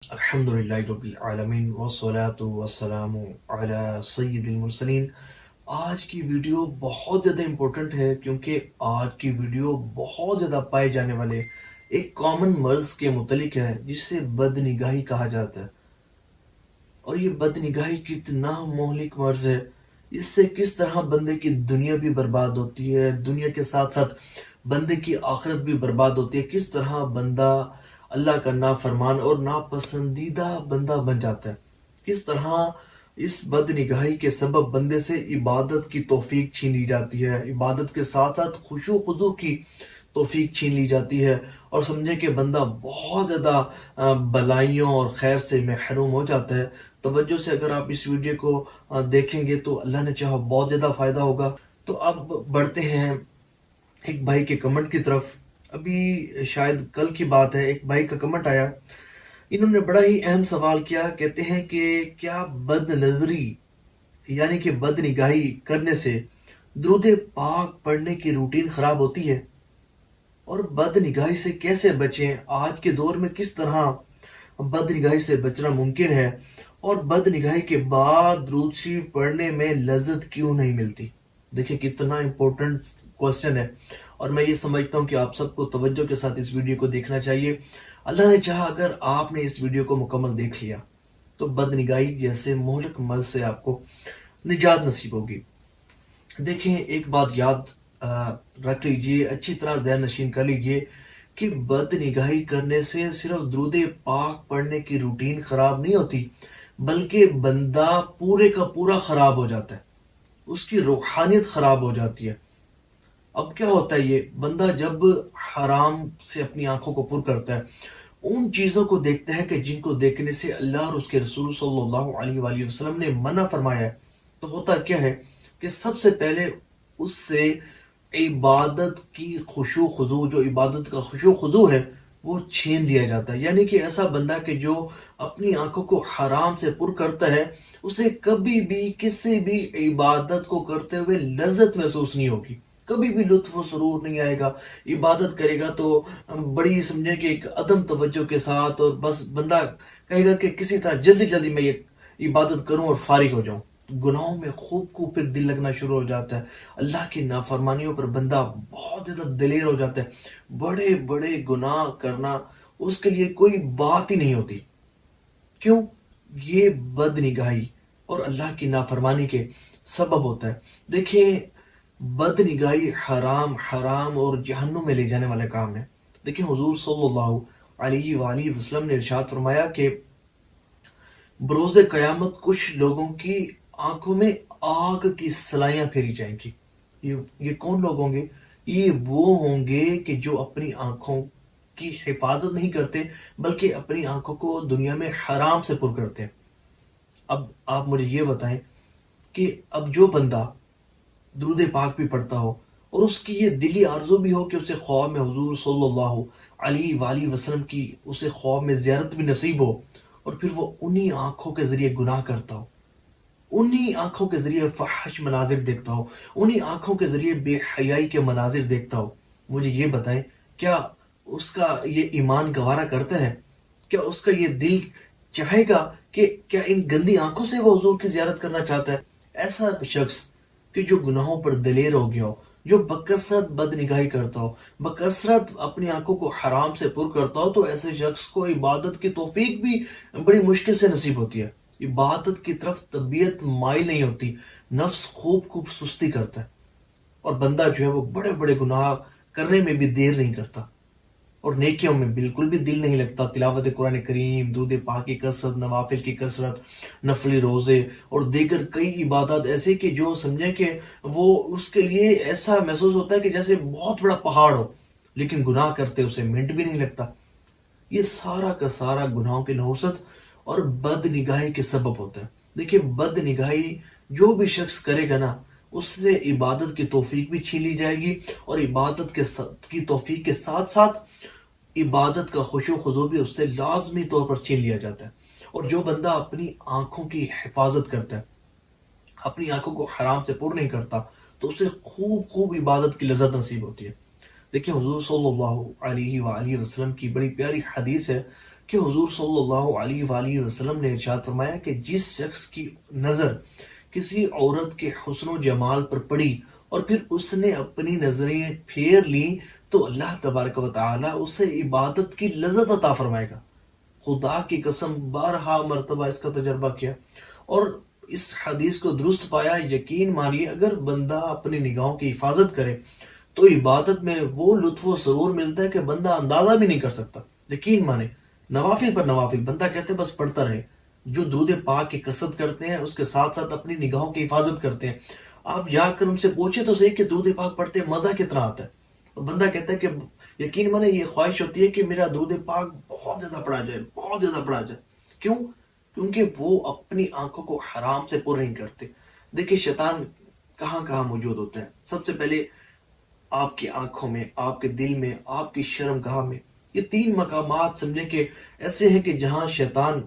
الحمدللہ رب العالمین والصلاة والسلام علی سید المرسلین۔ آج کی ویڈیو بہت زیادہ امپورٹنٹ ہے کیونکہ آج کی ویڈیو بہت زیادہ پائے جانے والے ایک کامن مرض کے متعلق ہے جسے بد نگاہی کہا جاتا ہے۔ اور یہ بد نگاہی کتنا مہلک مرض ہے، اس سے کس طرح بندے کی دنیا بھی برباد ہوتی ہے، دنیا کے ساتھ ساتھ بندے کی آخرت بھی برباد ہوتی ہے، کس طرح بندہ اللہ کا نافرمان اور ناپسندیدہ بندہ بن جاتا ہے، کس طرح اس بد نگاہی کے سبب بندے سے عبادت کی توفیق چھین لی جاتی ہے، عبادت کے ساتھ ساتھ خشوع و خضوع کی توفیق چھین لی جاتی ہے، اور سمجھے کہ بندہ بہت زیادہ بلائیوں اور خیر سے محروم ہو جاتا ہے۔ توجہ سے اگر آپ اس ویڈیو کو دیکھیں گے تو اللہ نے چاہا بہت زیادہ فائدہ ہوگا۔ تو اب بڑھتے ہیں ایک بھائی کے کمنٹ کی طرف۔ ابھی شاید کل کی بات ہے، ایک بھائی کا کمنٹ آیا، انہوں نے بڑا ہی اہم سوال کیا۔ کہتے ہیں کہ کیا بد نظری یعنی کہ بد نگاہی کرنے سے درود پاک پڑھنے کی روٹین خراب ہوتی ہے، اور بد نگاہی سے کیسے بچیں؟ آج کے دور میں کس طرح بد نگاہی سے بچنا ممکن ہے، اور بد نگاہی کے بعد درود شریف پڑھنے میں لذت کیوں نہیں ملتی؟ دیکھیں کتنا امپورٹنٹ کوسچن ہے، اور میں یہ سمجھتا ہوں کہ آپ سب کو توجہ کے ساتھ اس ویڈیو کو دیکھنا چاہیے۔ اللہ نے چاہا اگر آپ نے اس ویڈیو کو مکمل دیکھ لیا تو بد نگاہی جیسے مہلک مرض سے آپ کو نجات نصیب ہوگی۔ دیکھیں ایک بات یاد رکھ لیجئے، اچھی طرح ذہن نشین کر لیجئے کہ بد نگاہی کرنے سے صرف درود پاک پڑھنے کی روٹین خراب نہیں ہوتی، بلکہ بندہ پورے کا پورا خراب ہو جاتا ہے، اس کی روحانیت خراب ہو جاتی ہے۔ اب کیا ہوتا ہے، یہ بندہ جب حرام سے اپنی آنکھوں کو پر کرتا ہے، ان چیزوں کو دیکھتا ہے کہ جن کو دیکھنے سے اللہ اور اس کے رسول صلی اللہ علیہ وآلہ وسلم نے منع فرمایا ہے، تو ہوتا کیا ہے کہ سب سے پہلے اس سے عبادت کی خشوع خضوع، جو عبادت کا خشوع خضوع ہے، وہ چھین لیا جاتا ہے۔ یعنی کہ ایسا بندہ کہ جو اپنی آنکھوں کو حرام سے پر کرتا ہے، اسے کبھی بھی کسی بھی عبادت کو کرتے ہوئے لذت محسوس نہیں ہوگی، کبھی بھی لطف و سرور نہیں آئے گا۔ عبادت کرے گا تو بڑی سمجھے کہ ایک عدم توجہ کے ساتھ، اور بس بندہ کہے گا کہ کسی طرح جلدی جلدی میں یہ عبادت کروں اور فارغ ہو جاؤں۔ گناہوں میں خوب پھر دل لگنا شروع ہو جاتا ہے، اللہ کی نافرمانیوں پر بندہ بہت زیادہ دلیر ہو جاتا ہے، بڑے بڑے گناہ کرنا اس کے لیے کوئی بات ہی نہیں ہوتی۔ کیوں؟ یہ بد نگاہی اور اللہ کی نافرمانی کے سبب ہوتا ہے۔ دیکھیں بد نگاہی حرام اور جہنم میں لے جانے والے کام ہے۔ دیکھیں حضور صلی اللہ علیہ وآلہ وسلم نے ارشاد فرمایا کہ بروز قیامت کچھ لوگوں کی آنکھوں میں آگ کی سلائیاں پھیری جائیں گی۔ یہ کون لوگ ہوں گے؟ یہ وہ ہوں گے کہ جو اپنی آنکھوں کی حفاظت نہیں کرتے، بلکہ اپنی آنکھوں کو دنیا میں حرام سے پر کرتے ہیں۔ اب آپ مجھے یہ بتائیں کہ اب جو بندہ درود پاک بھی پڑھتا ہو، اور اس کی یہ دلی آرزو بھی ہو کہ اسے خواب میں حضور صلی اللہ علیہ وآلہ وسلم کی اسے خواب میں زیارت بھی نصیب ہو، اور پھر وہ انہی آنکھوں کے ذریعے گناہ کرتا ہو، انہی آنکھوں کے ذریعے فحش مناظر دیکھتا ہو، انہی آنکھوں کے ذریعے بے حیائی کے مناظر دیکھتا ہو، مجھے یہ بتائیں کیا اس کا یہ ایمان گوارا کرتا ہے؟ کیا اس کا یہ دل چاہے گا کہ کیا ان گندی آنکھوں سے وہ حضور کی زیارت کرنا چاہتا ہے؟ ایسا شخص کہ جو گناہوں پر دلیر ہو گیا ہو، جو بکثرت بد نگاہی کرتا ہو، بکثرت اپنی آنکھوں کو حرام سے پر کرتا ہو، تو ایسے شخص کو عبادت کی توفیق بھی بڑی مشکل سے نصیب ہوتی ہے۔ عبادت کی طرف طبیعت مائل نہیں ہوتی، نفس خوب سستی کرتا ہے، اور بندہ جو ہے وہ بڑے بڑے گناہ کرنے میں بھی دیر نہیں کرتا، اور نیکیوں میں بالکل بھی دل نہیں لگتا۔ تلاوت قرآن کریم، درود پاک کی کثرت، نوافل کی کثرت، نفلی روزے اور دیگر کئی عبادات ایسے کہ جو سمجھیں کہ وہ اس کے لیے ایسا محسوس ہوتا ہے کہ جیسے بہت بڑا پہاڑ ہو، لیکن گناہ کرتے اسے منٹ بھی نہیں لگتا۔ یہ سارا کا سارا گناہوں کی نحوست اور بد نگاہی کے سبب ہوتا ہے۔ دیکھیے بد نگاہی جو بھی شخص کرے گا نا، اس سے عبادت کی توفیق بھی چھین لی جائے گی، اور عبادت کی توفیق کے ساتھ ساتھ عبادت کا خشوع و خضوع بھی اس سے لازمی طور پر چھین لیا جاتا ہے۔ اور جو بندہ اپنی آنکھوں کی حفاظت کرتا ہے، اپنی آنکھوں کو حرام سے پر نہیں کرتا، تو اسے خوب عبادت کی لذت نصیب ہوتی ہے۔ دیکھیں حضور صلی اللہ علیہ وآلہ وسلم کی بڑی پیاری حدیث ہے کہ حضور صلی اللہ علیہ وآلہ وسلم نے ارشاد فرمایا کہ جس شخص کی نظر کسی عورت کے حسن و جمال پر پڑی اور پھر اس نے اپنی نظریں پھیر لی تو اللہ تبارک و تعالی اسے عبادت کی لذت عطا فرمائے گا۔ خدا کی قسم بارہا مرتبہ اس کا تجربہ کیا اور اس حدیث کو درست پایا۔ یقین مانیے اگر بندہ اپنی نگاہوں کی حفاظت کرے تو عبادت میں وہ لطف و سرور ملتا ہے کہ بندہ اندازہ بھی نہیں کر سکتا۔ یقین مانے نوافل پر نوافل بندہ کہتے ہیں بس پڑھتا رہے۔ جو درود پاک کی کثرت کرتے ہیں اس کے ساتھ ساتھ اپنی نگاہوں کی حفاظت کرتے ہیں، آپ جا کر ان سے پوچھے تو صحیح کہ درود پاک پڑھتے مزہ کتنا آتا ہے۔ اور بندہ کہتا ہے کہ یقین مانے یہ خواہش ہوتی ہے کہ میرا درود پاک بہت زیادہ پڑھا جائے، بہت زیادہ پڑھا جائے۔ کیوں؟ کیونکہ وہ اپنی آنکھوں کو حرام سے پر نہیں کرتے۔ دیکھیں شیطان کہاں کہاں موجود ہوتا ہے۔ سب سے پہلے آپ کی آنکھوں میں، آپ کے دل میں، آپ کی شرم گاہ میں۔ یہ تین مقامات سمجھیں کہ ایسے ہیں کہ جہاں شیطان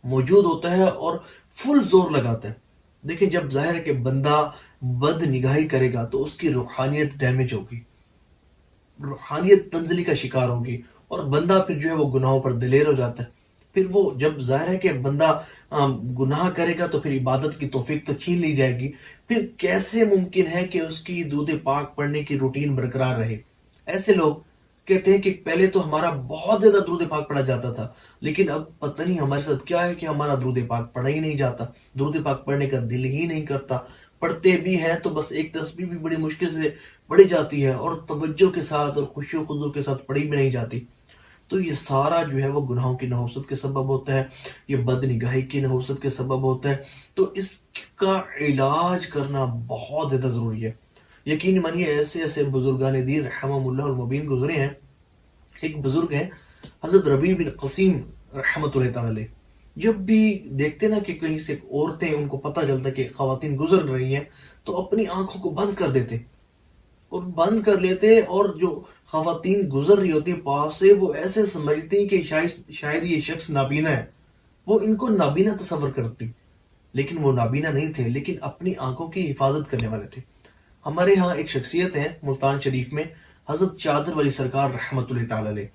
موجود ہوتا ہے اور فل زور لگاتا ہے۔ دیکھیں جب ظاہر ہے کہ بندہ بد نگاہی کرے گا تو اس کی روحانیت ڈیمیج ہوگی، روحانیت تنزلی کا شکار ہوگی اور بندہ پھر جو ہے وہ گناہوں پر دلیر ہو جاتا ہے۔ پھر وہ جب ظاہر ہے کہ بندہ گناہ کرے گا تو پھر عبادت کی توفیق تو چھین لی جائے گی۔ پھر کیسے ممکن ہے کہ اس کی درود پاک پڑھنے کی روٹین برقرار رہے؟ ایسے لوگ کہتے ہیں کہ پہلے تو ہمارا بہت زیادہ درود پاک پڑھا جاتا تھا لیکن اب پتہ نہیں ہمارے ساتھ کیا ہے کہ ہمارا درود پاک پڑھا ہی نہیں جاتا، درود پاک پڑھنے کا دل ہی نہیں کرتا۔ پڑھتے بھی ہیں تو بس ایک تسبیح بھی بڑی مشکل سے پڑھی جاتی ہے اور توجہ کے ساتھ اور خشوع و خضوع کے ساتھ پڑھی بھی نہیں جاتی۔ تو یہ سارا جو ہے وہ گناہوں کی نحوست کے سبب ہوتا ہے، یہ بد نگاہی کی نحوست کے سبب ہوتا ہے۔ تو اس کا علاج کرنا بہت زیادہ ضروری ہے۔ یقین مانیے ایسے ایسے بزرگان دین رحمہم اللہ المبین گزرے ہیں۔ ایک بزرگ ہیں حضرت ربیع بن قسیم رحمۃ اللہ تعالی علیہ، جب بھی دیکھتے نا کہ کہیں سے عورتیں ان کو پتہ چلتا کہ خواتین گزر رہی ہیں تو اپنی آنکھوں کو بند کر دیتے اور بند کر لیتے، اور جو خواتین گزر رہی ہوتی پاس سے وہ ایسے سمجھتی ہیں کہ شاید یہ شخص نابینا ہے، وہ ان کو نابینا تصور کرتی، لیکن وہ نابینا نہیں تھے، لیکن اپنی آنکھوں کی حفاظت کرنے والے تھے۔ ہمارے ہاں ایک شخصیت ہے ملتان شریف میں، حضرت چادر والی سرکار رحمۃ اللہ تعالی علیہ۔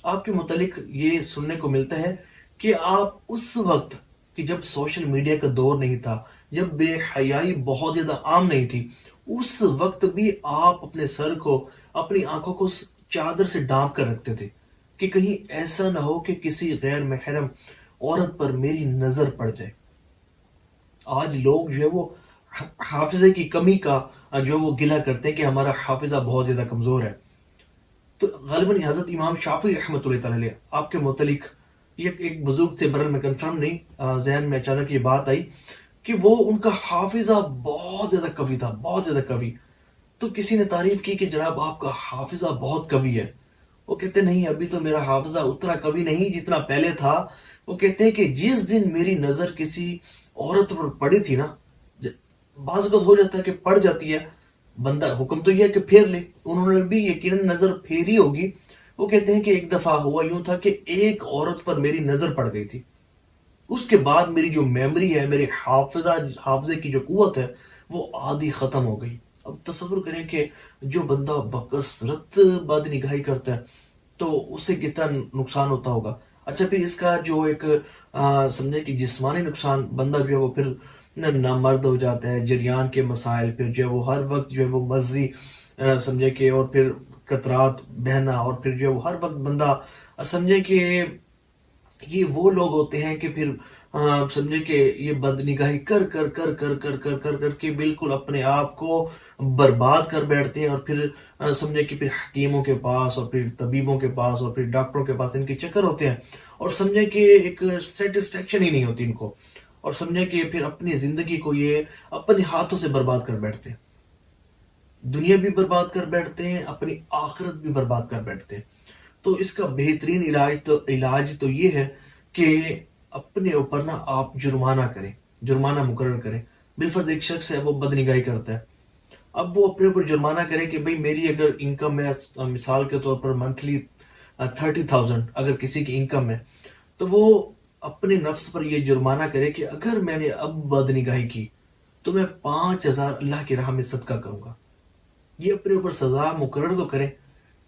آپ کے متعلق یہ سننے کو ملتا ہے کہ آپ اس وقت کہ جب سوشل میڈیا کا دور نہیں تھا، جب بے حیائی بہت زیادہ عام نہیں تھی، اس وقت بھی آپ اپنے سر کو، اپنی آنکھوں کو چادر سے ڈانپ کر رکھتے تھے کہ کہیں ایسا نہ ہو کہ کسی غیر محرم عورت پر میری نظر پڑ جائے۔ آج لوگ جو ہے وہ حافظے کی کمی کا جو وہ گلہ کرتے ہیں کہ ہمارا حافظہ بہت زیادہ کمزور ہے۔ تو غالباً حضرت امام شافعی رحمۃ اللہ تعالی علیہ آپ کے متعلق یہ ایک بزرگ تھے، برحال میں کنفرم نہیں، ذہن میں اچانک یہ بات آئی کہ وہ ان کا حافظہ بہت زیادہ قوی تھا، بہت زیادہ قوی۔ تو کسی نے تعریف کی کہ جناب آپ کا حافظہ بہت قوی ہے۔ وہ کہتے نہیں ابھی تو میرا حافظہ اتنا قوی نہیں جتنا پہلے تھا۔ وہ کہتے ہیں کہ جس دن میری نظر کسی عورت پر پڑی تھی نا، بعض اوقات ہو جاتا ہے کہ پڑ جاتی ہے، بندہ حکم تو یہ ہے کہ پھیر لے، انہوں نے بھی یقیناً نظر پھیری ہوگی۔ وہ کہتے ہیں کہ ایک دفعہ ہوا یوں تھا کہ ایک عورت پر میری نظر پڑ گئی تھی، اس کے بعد میری جو میموری ہے، میرے حافظے کی جو قوت ہے وہ آدھی ختم ہو گئی۔ اب تصور کریں کہ جو بندہ بکثرت بد نگاہی کرتا ہے تو اسے کتنا نقصان ہوتا ہوگا۔ اچھا پھر اس کا جو ایک سمجھے کہ جسمانی نقصان، بندہ جو ہے وہ پھر نامرد ہو جاتا ہے، جریان کے مسائل، پھر جو ہے وہ ہر وقت جو ہے وہ مزی سمجھے کہ، اور پھر قطرات بہنا، اور پھر جو ہے وہ ہر وقت بندہ سمجھے کہ یہ وہ لوگ ہوتے ہیں کہ پھر سمجھے کہ یہ بد نگاہی کر کر کر کر کر کر کر کر کے بالکل اپنے آپ کو برباد کر بیٹھتے ہیں، اور پھر سمجھے کہ پھر حکیموں کے پاس اور پھر طبیبوں کے پاس اور پھر ڈاکٹروں کے پاس ان کے چکر ہوتے ہیں، اور سمجھے کہ ایک سیٹسفیکشن ہی نہیں ہوتی ان کو، اور سمجھے کہ پھر اپنی زندگی کو یہ اپنے ہاتھوں سے برباد کر بیٹھتے ہیں، دنیا بھی برباد کر بیٹھتے ہیں، اپنی آخرت بھی برباد کر بیٹھتے ہیں۔ تو اس کا بہترین علاج تو یہ ہے کہ اپنے اوپر نا آپ جرمانہ کریں، جرمانہ مقرر کریں۔ بالفرض ایک شخص ہے وہ بد نگاہی کرتا ہے، اب وہ اپنے اوپر جرمانہ کرے کہ بھئی میری اگر انکم ہے مثال کے طور پر منتھلی 30,000 اگر کسی کی انکم ہے، تو وہ اپنے نفس پر یہ جرمانہ کرے کہ اگر میں نے اب بد نگاہی کی تو میں 5,000 اللہ کی راہ میں صدقہ کروں گا۔ یہ اپنے اوپر سزا مقرر تو کریں،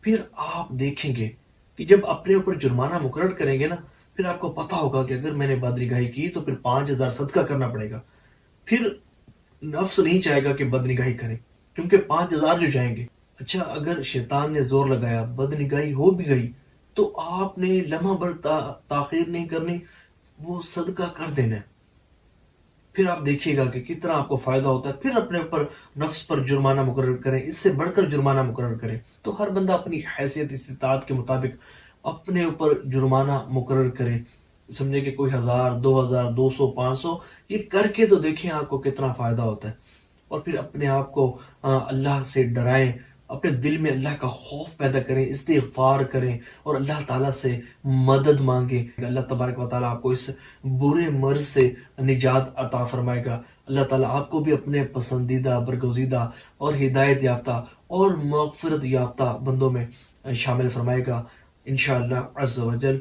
پھر آپ دیکھیں گے کہ کہ جب اپنے اوپر جرمانہ مقرر کریں گے نا، پھر آپ کو پتا ہوگا کہ اگر میں نے بدنگاہی کی تو پھر 5,000 صدقہ کرنا پڑے گا. پھر نفس نہیں چاہے گا کہ بدنگاہی کریں، کیونکہ 5,000 جو جائیں گے. اچھا، اگر شیطان نے زور لگایا، بدنگاہی ہو بھی گئی، تو آپ نے لمحہ بھر تاخیر نہیں کرنی، وہ صدقہ کر دینا ہے. پھر آپ دیکھیے گا کہ کتنا آپ کو فائدہ ہوتا ہے. پھر اپنے اوپر نفس پر جرمانہ مقرر کریں، اس سے بڑھ کر جرمانہ مقرر کریں. تو ہر بندہ اپنی حیثیت استطاعت کے مطابق اپنے اوپر جرمانہ مقرر کرے. سمجھے کہ کوئی 1,000 2,000 200 500 یہ کر کے تو دیکھیں آپ کو کتنا فائدہ ہوتا ہے. اور پھر اپنے آپ کو اللہ سے ڈرائیں، اپنے دل میں اللہ کا خوف پیدا کریں، استغفار کریں اور اللہ تعالیٰ سے مدد مانگیں. اللہ تبارک و تعالیٰ آپ کو اس برے مرض سے نجات عطا فرمائے گا. اللہ تعالیٰ آپ کو بھی اپنے پسندیدہ، برگزیدہ اور ہدایت یافتہ اور مغفرت یافتہ بندوں میں شامل فرمائے گا انشاءاللہ عز و جل.